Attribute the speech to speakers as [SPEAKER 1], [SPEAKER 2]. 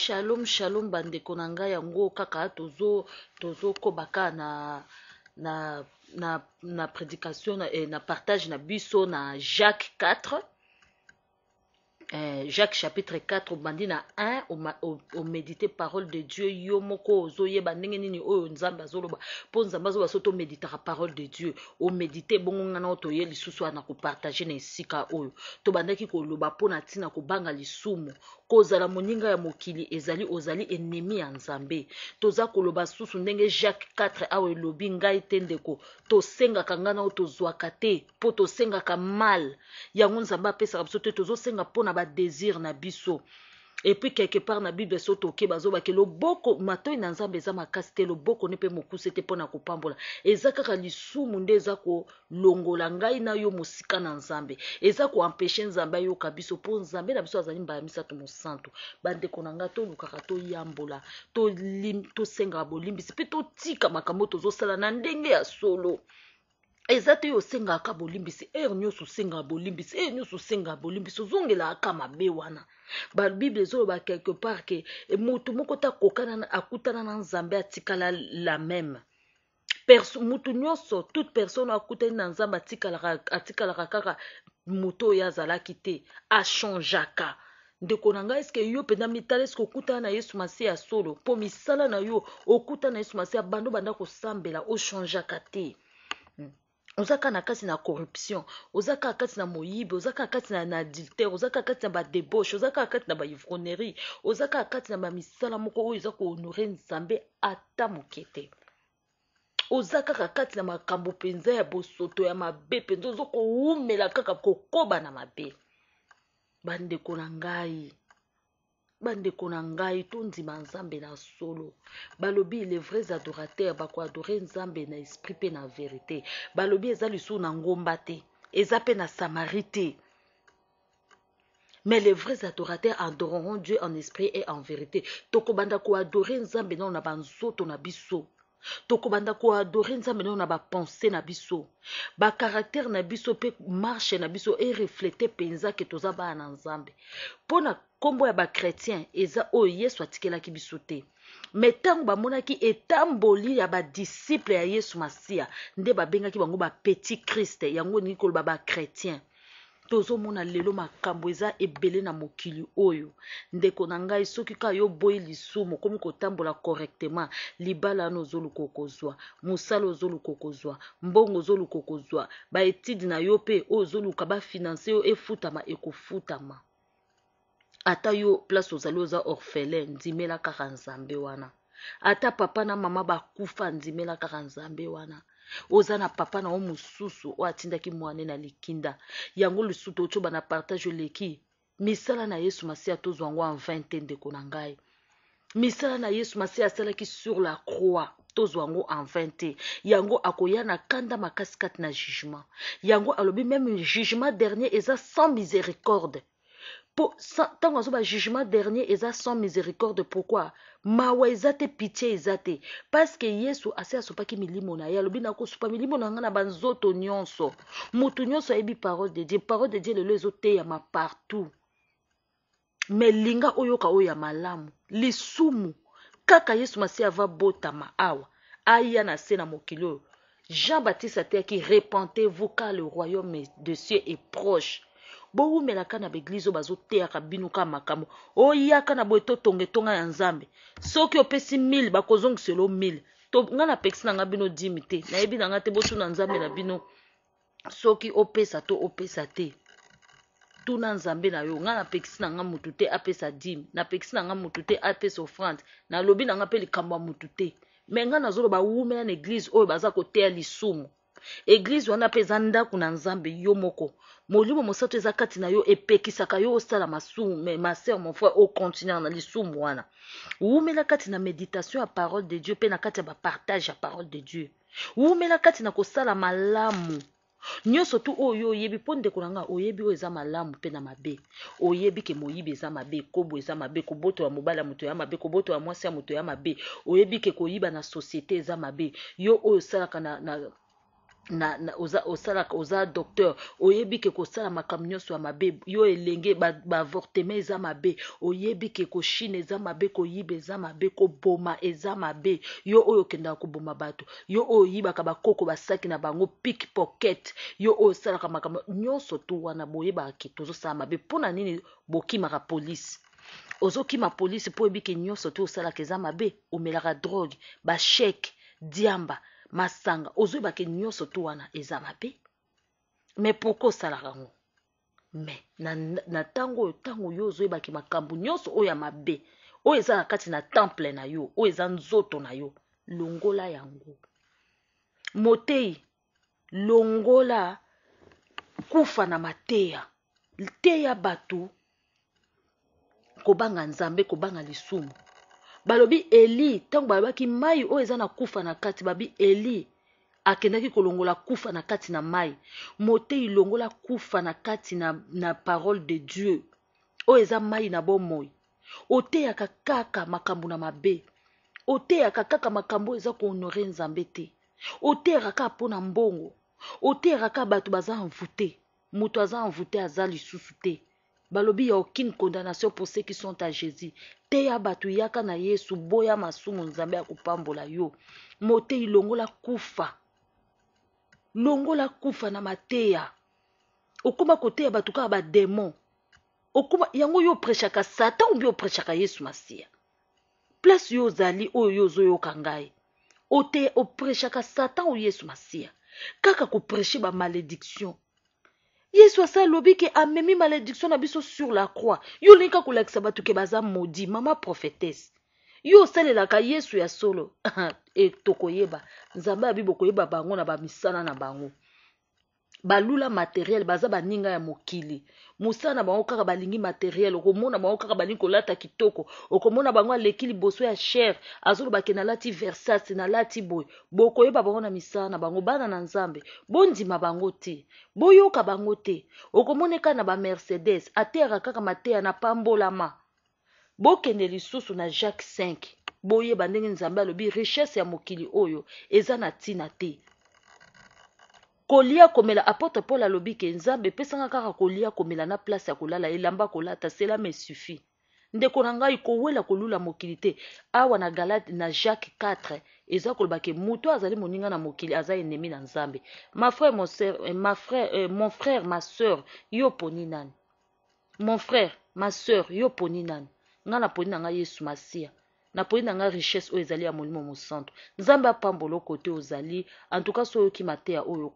[SPEAKER 1] Shalom, shalom, bandeko na ngai yango kaka tozo kobaka na prédication na partage na biso na Jacques 4. Jacques chapitre 4 bandi na 1 au méditer parole de Dieu yo moko ozoyeba ndenge nini oyo nzambe azoloba po nzambe azoba soto méditera parole de Dieu au méditer bongo ngana otoye lisusu na ko partager na esika oyo to bandaki koloba po na tina ko banga lisumu kozala moninga ya mokili ezali ozali ennemi ya nzambe toza koloba susu ndenge Jacques 4 awe lobi ngai tendeko to senga kangana o tozwaka te po to senga ka mal yango nzambe apesa biso te tozo senga pona ba désir na biso. Et puis quelque part na Bible soto ke bazoba ke loboko matoi na nzambe eza makasi te loboko ne pe mokuse te pona kopambola eza kaka lisumu nde eza ko longola ngai na yo mosika na nzambe eza ko empêcher nzambe yo kabiso po nzambe na biso azali mbaya misato mosantu bande konanga to lukaka to yambola to senga bolimbisi pe to tika makambo tozo sala na ndenge ya solo. Ezate yo senga aka bolimbisi nyoso senga bolimbisi nyoso senga bolimbisi ozongela aka mabe wana ba Bible ezoloba quelque part ke mutu moko ta kokana akutana na nzambe atikala la même mutu nyoso toute personne akutani na nzambe atikala kaka mutu oyo azalaki te achangeaka ndeko na ngai eske yo pena mitala eske okutana na Yesu Masiya ya solo po misala na yo okutana na Yesu Masiya banda kosambela ochangeaka te. Ozaka na kati na corruption, ozaka kati na moyibe, ozaka kati na adultère, ozaka kati na ba débauche, ozaka kati na ba ivrognerie, ozaka kati na ba misala moko oyo eza ko honorer nzambe ata mokete. Ozaka kati na makambo penza ya bosoto ya mabe penza ozoko umela kaka kokoba na mabe. Bandeko na ngai tondima nzambe na solo balobi les vrais adorateurs bako adorer nzambe na esprit pe na vérité balobi eza lisu na ngomba te eza pe na samarité mais les vrais adorateurs adoreront Dieu en esprit et en vérité tokobanda ko adorer nzambe na banzoto na biso tokobanda ko adorer nzambe na ba pensée na biso ba caractère na biso pe marche na biso et refléter penza ke toza ba na nzambe pona kombo ya ba chrétien eza oyo Yesu atikelaki biso te mais tango bamonaki etamboli ya ba disciple ya Yesu Masiya nde babengaki bango ba petit Christ yango ni koloba ba chrétien. Tozomona lelo makambo eza ebele na mokili oyo ndeko na ngai soki ka yo boyi lisumu komi kotambola correctement libala no zoluka kozwa musala ozoluka kozwa mbongo ozoluka kozwa ba étude na yo pe ozoluka ba financer yo efutama ekofutama ata yo place ozali oza orphelin ndimela kaka nzambe wana ata papa na mama bakufa ndimela kaka nzambe wana oza na papa na o mususu o atindaki mwane na likinda yango lisusu ochoba na partage leki misala na Yesu Masiya tozwa ngo en 20 ndeko na ngai misala na Yesu Masiya asalaki sur la croix tozwa ngo en 20 yango akoya na kanda makasi kati na jugement yango alobi même jugement dernier eza sans miséricorde. Tant que jugement dernier eza sans miséricorde. Pourquoi? Mawa ezate pitié ezate parce que Yesu ase asopaki milimo na ya lobi na ko sopa milimo na ngana banzoto nyonso mutu nyonso ebi parole de Dieu lelo ezote ya ma partout mais linga oyoka oya malamu lisumu kaka Yesu Masiya va botama awa aya na se na mokilo Jean-Baptiste ateki repentez-vous car le royaume de cieux est proche. Bo melaka na beglizo bazoteaka bino ka makambo oyaka na boeto tongetonga ya nzambe soki opesi 1000 bakozongiselo 1000 to ngana pexi na nga bino 10 te na yebi na nga te botu na nzambe na bino soki opesa to opesa te tuna nzambe na yo ngana pexi na nga mutu te apesa 10 na pexi na nga mutu te apesa offrande na lobi na nga pe likambo mutu te mais ngana zolo ba wumela na église oyo baza koteya lisumu église wana pe za ndako na nzambe yo moko molimo mosato eza kati na yo epekisaka yo osala masumu mais ma sœur mon frère au continuer na lisumu wana wumela kati na méditation ya parole de Dieu pe na kati ya ba partage ya parole de Dieu wumela kati na kosala malamu nyonso tu oyo oyebi po ndeko na nga oyebi oyo eza malamu pe na mabe oyebi ke moyibi eza mabe kobo eza mabe koboto ya mobala moto ya mabe koboto ya mwasi ya moto ya mabe oyebi ke koyiba na société eza mabe yo oyo salaka na oza docteur oyebi ke kosala makambo nyonso ya mabe yo elenge baavortement eza mabe oyebi ke koshine eza mabe koyiba eza mabe koboma eza mabe yo oyo okendaka koboma bato yo oyo oyibaka bakoko basaki na bango pickpocket yo oyo osalaka makambo nyonso to wana boyebaka ke tozosala mabe mpona nini bokimaka polisi ozokima polisi mpo oyebi ke nyonso to osalaka eza mabe omelaka drogue basheke diamba masanga ozoyebake nyonso to wana eza mabe me pourkui osalaka ngo me na ntango oyo ntango yo ozoyebake makambo nyonso oyo ya mabe oyo eza na kati na temple na yo oyo eza nzoto na yo longola yango motei longola kufa na mateya teya bato kobanga nzambe kobanga lisumu balobi Eli tango balobaki mai oyo eza na kufa na kati babi Eli akendaki kolongola kufa na kati na mai motei longola kufa na kati na parole de Dieu oyo eza mai na bomoi oteyaka kaka makambo na mabe oteyaka kaka makambo oyo eza kohonore nzambe te oteyaka kaka mpona mbongo oteyaka kaka bato baza envoûté moto aza envoûté aza lisusu te balobi ya aucune condamnation pour ceux qui sont à Jésus teya bato yaka na Yesu boya masumu nzambe akopambola yo motei longola kufa na mateya okoma koteya bato kaka bademon okoma yango yo opreshaka Satan ou bien opreshaka Yesu Masiya place yo ozali oyo yo ozoyoka ngai opreshaka Satan ou Yesu Masiya kaka kopreshe ba malédiction Yesu asa lobi ke amemi malédiction na biso sur la croix yo linka kolakisa bato ke baza maudit mama prophétesse yo osalelaka Yesu ya solo tokoyeba nzambe abi bokoyeba bango na bamisala na bango balula matériel baza baninga ya mokili mosala na bango kaka balingi matériel okomona bango kaka balingi kolata kitoko okomona bango aleki liboso ya cher azolobake nalati Versace nalati boye bokoyeba bango na misala na bango bana na nzambe bondima bango te boyoka bango te okomoneka na bamercedes ateyaka kaka mateya na pambolama bokende lisusu na Jacques 5 boyeba ndenge nzambe alobi richesse ya mokili oyo eza na ntina te kolia komela apôtre Paul alobi ke nzambe pesanga kaka kolia komela na place ya kolala elamba kolata cela me suffit ndeko na ngai kowela kolula mokili te awa na Galate na Jacques 4 eza koloba ke muto azali moninga na mokili aza ennemi na nzambe mon frère ma sœur yo poni nani mon frère ma sœur yo poni nani nga na poni na nga Yesu Masiya na poni na nga richesse oyo ezali ya molimo mosantu nzambe apambola kote ozali en tout cas soyo ki mateya oyo